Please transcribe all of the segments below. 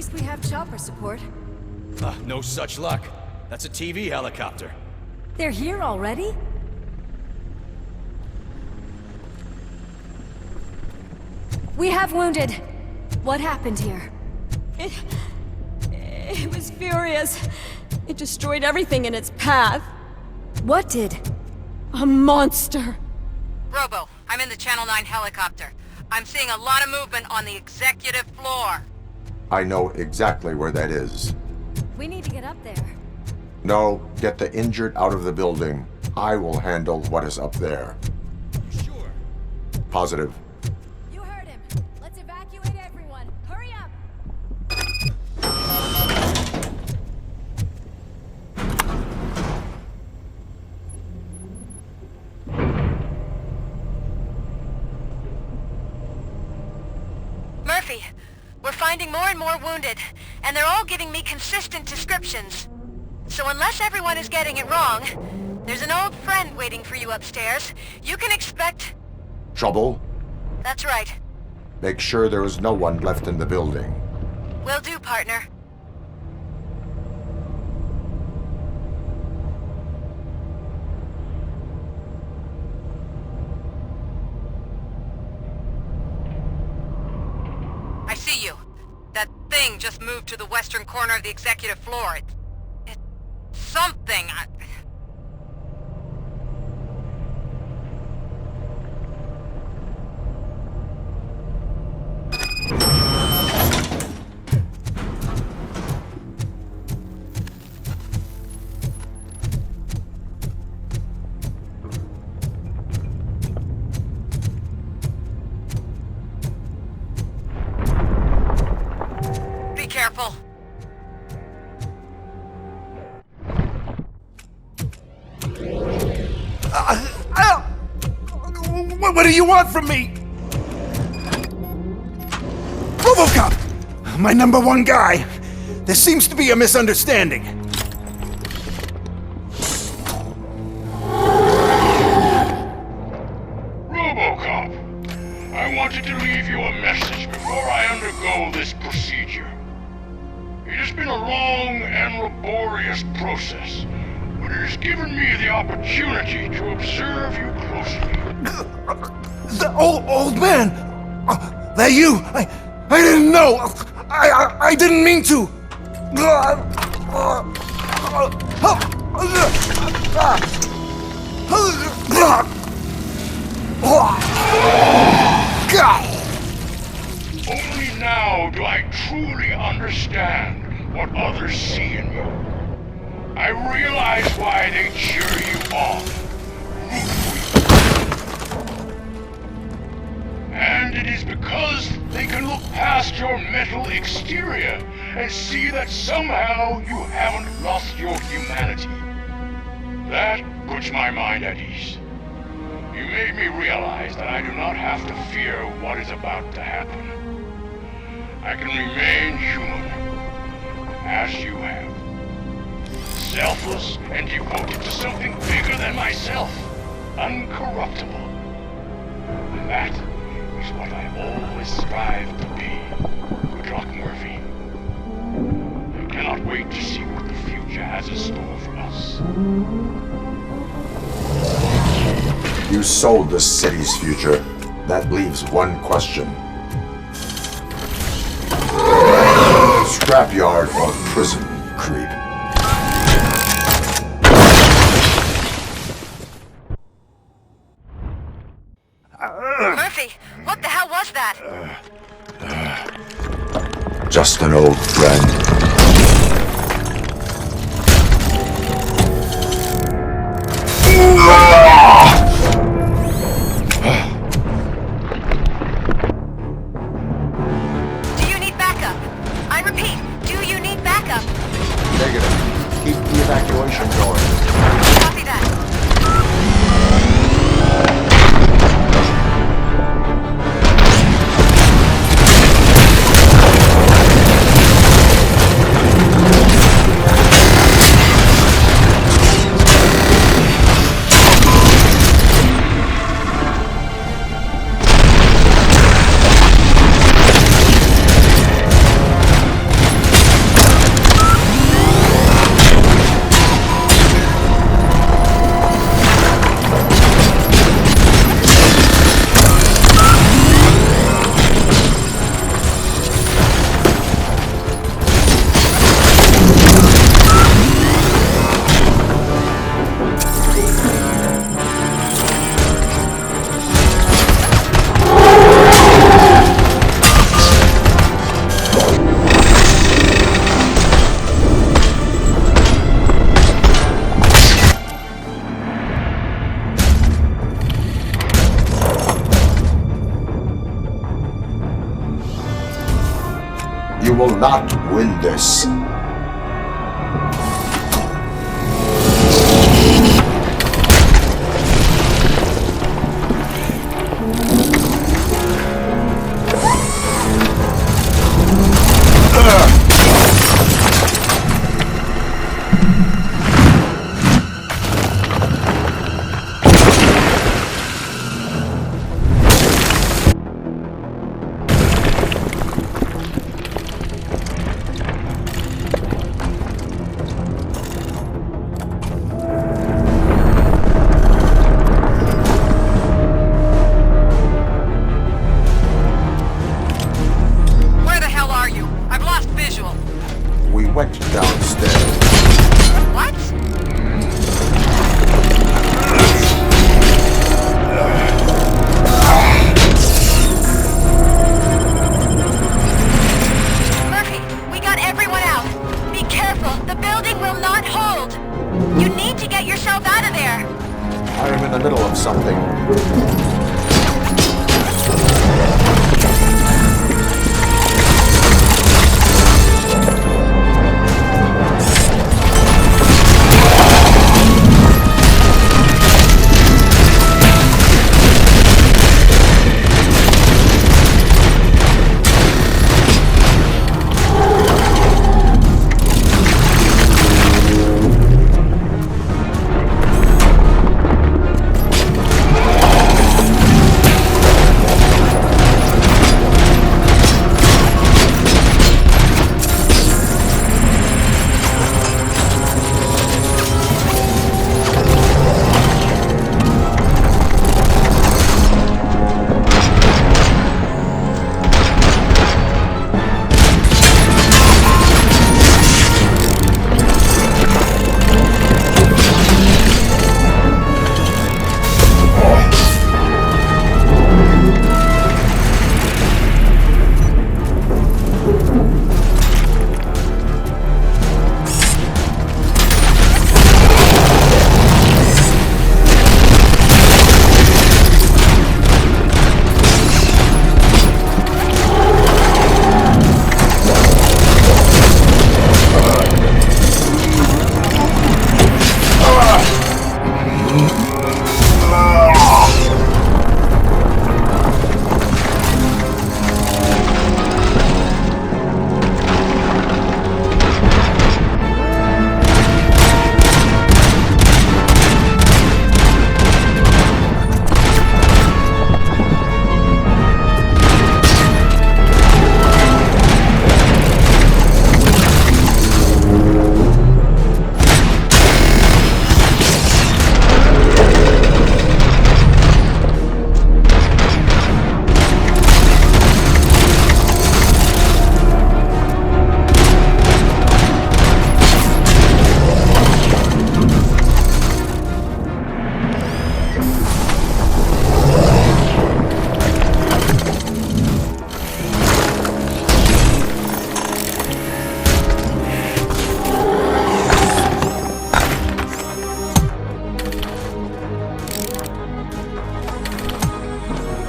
least we have chopper support. No such luck. That's a TV helicopter. They're here already? We have wounded. What happened here? It was furious. It destroyed everything in its path. What did? A monster. Robo, I'm in the Channel 9 helicopter. I'm seeing a lot of movement on the executive floor. I know exactly where that is. We need to get up there. No, get the injured out of the building. I will handle what is up there. Sure. Positive. You heard him. Let's evacuate everyone. Hurry up! Murphy, we're finding more and more wounded, and they're all giving me consistent descriptions. So unless everyone is getting it wrong, there's an old friend waiting for you upstairs. You can expect... Trouble? That's right. Make sure there is no one left in the building. Will do, partner. I see you. That thing just moved to the western corner of the executive floor. It's something. Be careful. What do you want from me? RoboCop! My #1 guy. There seems to be a misunderstanding. RoboCop, I wanted to leave you a message before I undergo this procedure. It has been a long and laborious process, but it has given me the opportunity to observe you closely. The old man! That you! I didn't know! I didn't mean to! Only now do I truly understand what others see in you. I realize why they cheer you on, root for you. And it is because they can look past your metal exterior and see that somehow you haven't lost your humanity. That puts my mind at ease. You made me realize that I do not have to fear what is about to happen. I can remain human, as you have. Selfless and devoted to something bigger than myself. Uncorruptible. And that is what I always strive to be. Good luck, Murphy. I cannot wait to see what the future has in store for us. You sold the city's future. That leaves one question. Scrapyard or prison, creep? Murphy, what the hell was that? Just an old friend. Do you need backup? I repeat, do you need backup? Negative. Keep the evacuation going. Copy that. You will not win this. Where the hell are you? I've lost visual. We went downstairs. What? Murphy, we got everyone out. Be careful. The building will not hold. You need to get yourself out of there. I am in the middle of something.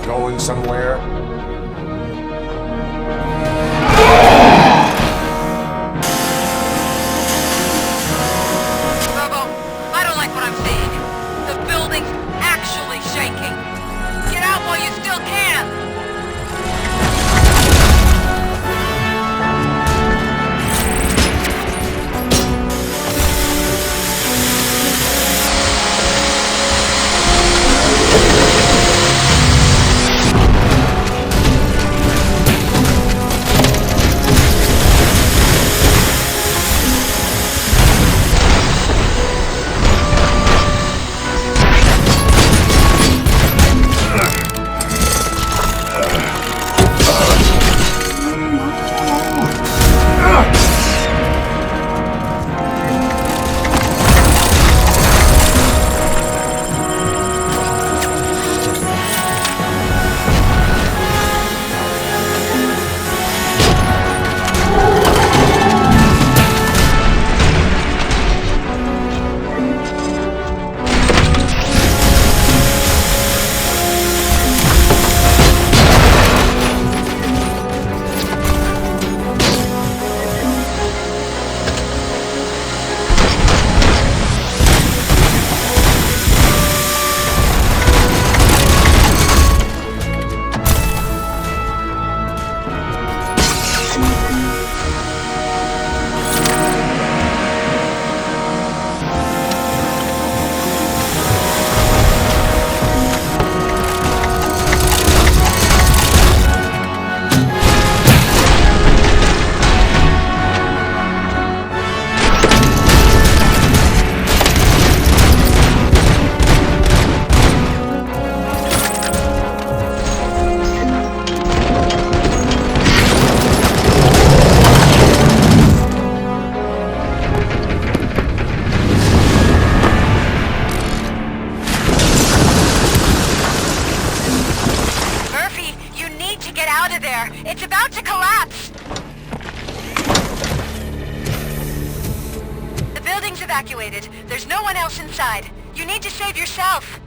Going somewhere? Robo, I don't like what I'm seeing. The building's actually shaking. Get out while you still can. Get out of there! It's about to collapse! The building's evacuated. There's no one else inside. You need to save yourself.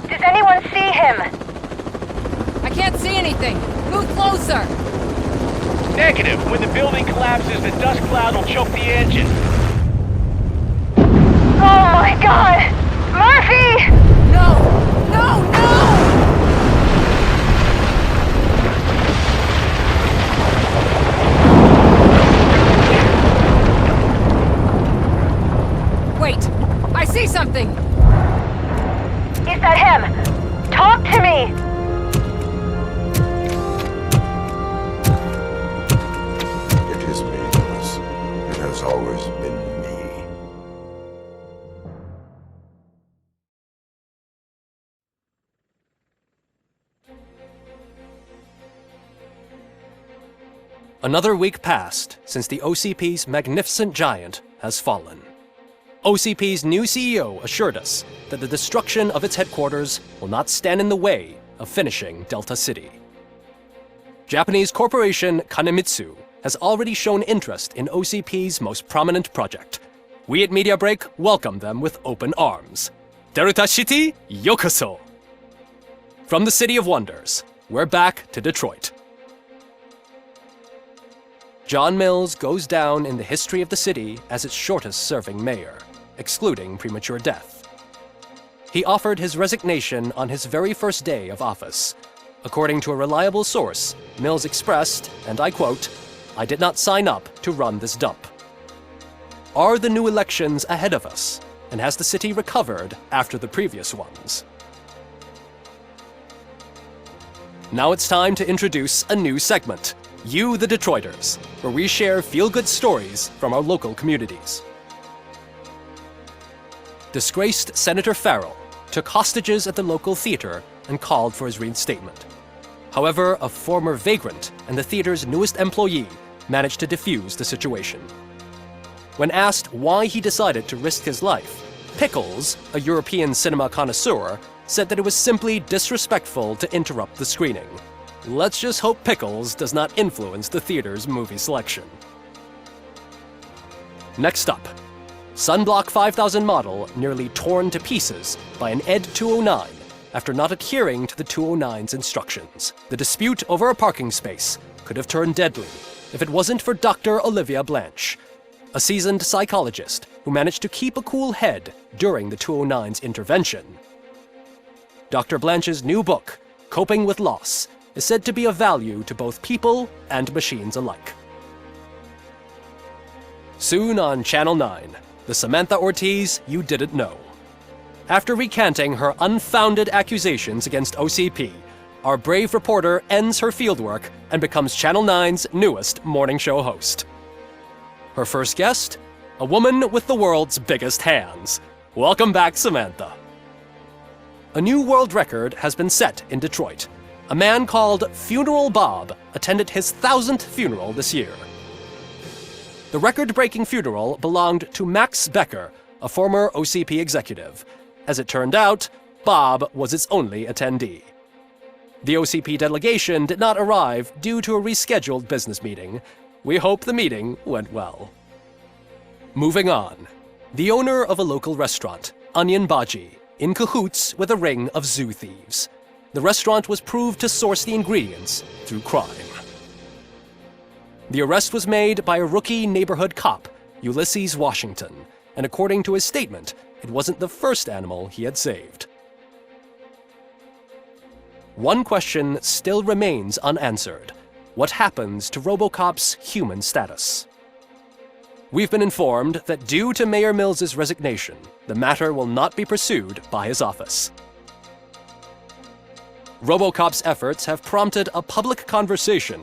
Does anyone see him? I can't see anything. Move closer. Negative. When the building collapses, the dust cloud will choke the engine. Oh my god! Murphy! No! No! No! Wait! I see something! Is that him? Talk to me! It is me, Lewis. It has always been me. Another week passed since the OCP's magnificent giant has fallen. OCP's new CEO assured us that the destruction of its headquarters will not stand in the way of finishing Delta City. Japanese corporation Kanemitsu has already shown interest in OCP's most prominent project. We at Media Break welcome them with open arms. Delta City, yokoso! From the City of Wonders, we're back to Detroit. John Mills goes down in the history of the city as its shortest-serving mayor, excluding premature death. He offered his resignation on his very first day of office. According to a reliable source, Mills expressed, and I quote, "I did not sign up to run this dump." Are the new elections ahead of us, and has the city recovered after the previous ones? Now it's time to introduce a new segment, You the Detroiters, where we share feel-good stories from our local communities. Disgraced Senator Farrell took hostages at the local theater and called for his reinstatement. However, a former vagrant and the theater's newest employee managed to defuse the situation. When asked why he decided to risk his life, Pickles, a European cinema connoisseur, said that it was simply disrespectful to interrupt the screening. Let's just hope Pickles does not influence the theater's movie selection. Next up, Sunblock 5000 model nearly torn to pieces by an ED 209 after not adhering to the 209's instructions. The dispute over a parking space could have turned deadly if it wasn't for Dr. Olivia Blanche, a seasoned psychologist who managed to keep a cool head during the 209's intervention. Dr. Blanche's new book, Coping with Loss, is said to be of value to both people and machines alike. Soon on Channel 9, the Samantha Ortiz you didn't know. After recanting her unfounded accusations against OCP, our brave reporter ends her fieldwork and becomes Channel 9's newest morning show host. Her first guest, a woman with the world's biggest hands. Welcome back, Samantha. A new world record has been set in Detroit. A man called Funeral Bob attended his 1000th funeral this year. The record-breaking funeral belonged to Max Becker, a former OCP executive. As it turned out, Bob was its only attendee. The OCP delegation did not arrive due to a rescheduled business meeting. We hope the meeting went well. Moving on. The owner of a local restaurant, Onion Baji, in cahoots with a ring of zoo thieves. The restaurant was proved to source the ingredients through crime. The arrest was made by a rookie neighborhood cop, Ulysses Washington, and according to his statement, it wasn't the first animal he had saved. One question still remains unanswered. What happens to RoboCop's human status? We've been informed that due to Mayor Mills's resignation, the matter will not be pursued by his office. RoboCop's efforts have prompted a public conversation.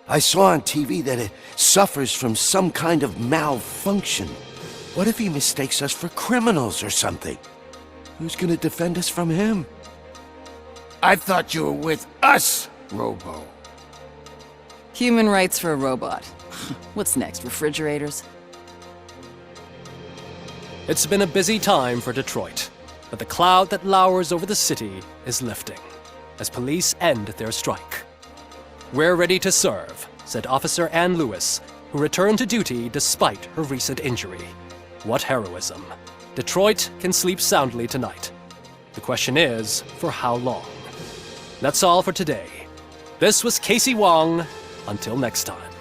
I saw on TV that it suffers from some kind of malfunction. What if he mistakes us for criminals or something? Who's gonna defend us from him? I thought you were with us, Robo. Human rights for a robot. What's next, refrigerators? It's been a busy time for Detroit, but the cloud that lowers over the city is lifting as police end their strike. "We're ready to serve," said Officer Ann Lewis, who returned to duty despite her recent injury. What heroism. Detroit can sleep soundly tonight. The question is, for how long? That's all for today. This was Casey Wong. Until next time.